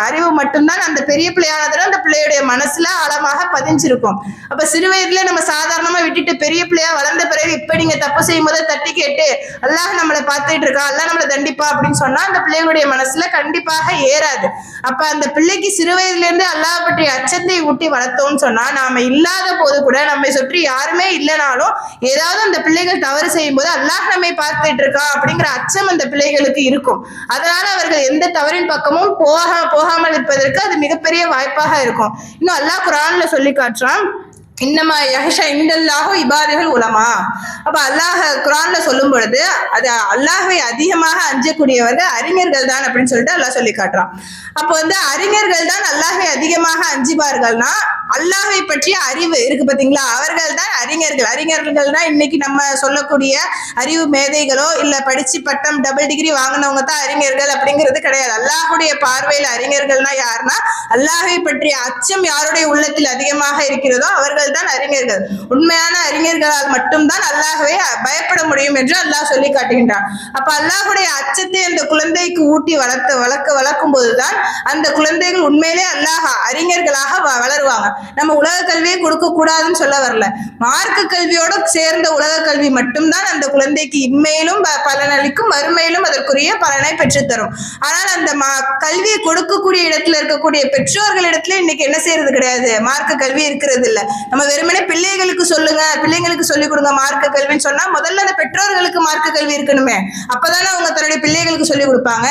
அறிவு மட்டும்தான் அந்த பெரிய பிள்ளையானதுல அந்த பிள்ளையுடைய மனசுல ஆழமாக பதிஞ்சிருக்கும். அப்ப சிறு வயதுல நம்ம சாதாரணமா விட்டுட்டு பெரிய பிள்ளையா வளர்ந்த பிறகு இப்ப நீங்க தப்பு செய்யும் போது தட்டி கேட்டு அல்லாஹ் நம்மளை பார்த்துட்டு இருக்கா, அல்லாஹ் நம்மளை தண்டிப்பா அப்படின்னு சொன்னா அந்த பிள்ளைகளுடைய மனசுல கண்டிப்பாக ஏறாது. அப்ப அந்த பிள்ளைக்கு சிறு வயதுல இருந்து அல்லாஹ் பற்றிய அச்சத்தை ஊட்டி வளர்த்தோம்னு சொன்னா, நாம இல்லாத போது கூட நம்மை சுற்றி யாருமே இல்லைனாலும் ஏதாவது அந்த பிள்ளைகள் தவறு செய்யும் போது அல்லாஹ் நம்மை பார்த்துட்டு இருக்கா அப்படிங்கிற அச்சம் அந்த பிள்ளைகளுக்கு இருக்கும். அதனால அவர்கள் எந்த தவறின் பக்கமும் போகாமல் இருப்பதற்கு அது மிகப்பெரிய வாய்ப்பாக இருக்கும். இன்னும் அல்லாஹ் குர்ஆன்ல சொல்லி காட்டுறான், இன்னமா யஹ்ஷா இன்டல்லாஹு இபாதுல் உலமா. அப்ப அல்லாஹ் குர்ஆன்ல சொல்லும் பொழுது அது அல்லாஹ்வை அதிகமாக அஞ்சக்கூடியவர்கள் அறிஞர்கள் தான் அப்படின்னு சொல்லிட்டு அல்லாஹ் சொல்லி காட்டுறான். அப்போ அறிஞர்கள் தான் அல்லாஹ்வை அதிகமாக அஞ்சுவார்கள்னா அல்லாஹ்வை பற்றிய அறிவு இருக்கு பாத்தீங்களா, அவர்கள் தான் அறிஞர்கள். அறிஞர்கள் தான் இன்னைக்கு நம்ம சொல்லக்கூடிய அறிவு மேதைகளோ இல்ல படிச்சு பட்டம் டபுள் டிகிரி வாங்கினவங்க தான் அறிஞர்கள் அப்படிங்கிறது கிடையாது. அல்லாஹுடைய பார்வையில் அறிஞர்கள்னா யாருன்னா, அல்லாஹ்வை பற்றிய அச்சம் யாருடைய உள்ளத்தில் அதிகமாக இருக்கிறதோ அவர்கள் தான் அறிஞர்கள். உண்மையான அறிஞர்களால் மட்டும்தான் அல்லாஹ்வை பயப்பட முடியும் என்று அல்லாஹ் சொல்லி காட்டுகின்றான். அப்ப அல்லாஹுடைய அச்சத்தை அந்த குழந்தைக்கு ஊட்டி வளர்க்கும் போதுதான் அந்த குழந்தைகள் உண்மையிலே அல்லாஹ் அறிஞர்களாக வளருவாங்க. நம்ம உலக கல்வியை கொடுக்க கூடாதுன்னு சொல்ல வரல, மார்க்க கல்வியோட சேர்ந்த உலக கல்வி மட்டும்தான் அந்த குழந்தைக்கு இன்மையிலும் பலனளிக்கும், மறுமையிலும் அதற்குரிய பலனை பெற்றுத்தரும். ஆனால் அந்த கல்வியை கொடுக்கக்கூடிய இடத்துல இருக்கக்கூடிய பெற்றோர்களிடத்துல இன்னைக்கு என்ன செய்யறது கிடையாது, மார்க்க கல்வி இருக்கிறது இல்ல. நம்ம வெறுமனே பிள்ளைகளுக்கு சொல்லுங்க, பிள்ளைங்களுக்கு சொல்லிக் கொடுங்க மார்க்க கல்வின்னு சொன்னா முதல்ல அந்த பெற்றோர்களுக்கு மார்க்க கல்வி இருக்கணுமே, அப்பதானே அவங்க தன்னுடைய பிள்ளைகளுக்கு சொல்லிக் கொடுப்பாங்க.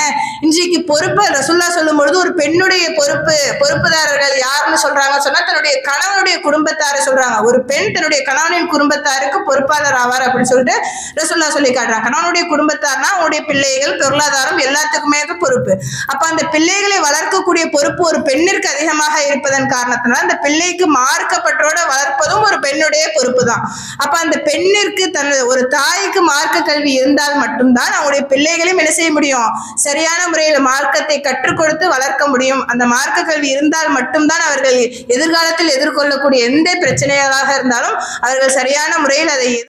இன்றைக்கு பொறுப்பு ரசூலுல்லாஹ் சொல்லும் பொழுது ஒரு பெண்ணுடைய பொறுப்புதாரர்கள் யாருன்னு சொல்றாங்க சொன்னா தன்னுடைய கணவனுடைய குடும்பத்தாரை சொல்றாங்க. ஒரு பெண் தன்னுடைய கணவனின் குடும்பத்தாருக்கு பொறுப்பாளர் ஆவார் அப்படின்னு சொல்லிட்டு ரசூலுல்லாஹ் சொல்லி காட்டுறாங்க. கணவனுடைய குடும்பத்தார்னா அவனுடைய பிள்ளைகள், பொருளாதாரம் எல்லாத்துக்குமே பொறுப்பு. அப்ப அந்த பிள்ளைகளை வளர்க்கக்கூடிய பொறுப்பு ஒரு பெண்ணிற்கு அதிகமாக இருப்பதன் காரணத்தினால அந்த பிள்ளைக்கு மார்க்கப்பற்றோட வளர்ப்பதும் ஒரு பெண்ணுடைய பொறுப்பு தான். அப்ப அந்த பெண்ணிற்கு ஒரு தாய்க்கு மார்க்க கல்வி இருந்தால் மட்டும்தான் அவங்களுடைய பிள்ளைகளையும் என்ன செய்ய முடியும், சரியான முறையில் மார்க்கத்தை கற்றுக் கொடுத்து வளர்க்க முடியும். அந்த மார்க்க கல்வி இருந்தால் மட்டும்தான் அவர்கள் எதிர்காலத்தில் எதிர்கொள்ளக்கூடிய எந்த பிரச்சனையாக இருந்தாலும் அவர்கள் சரியான முறையில் அதை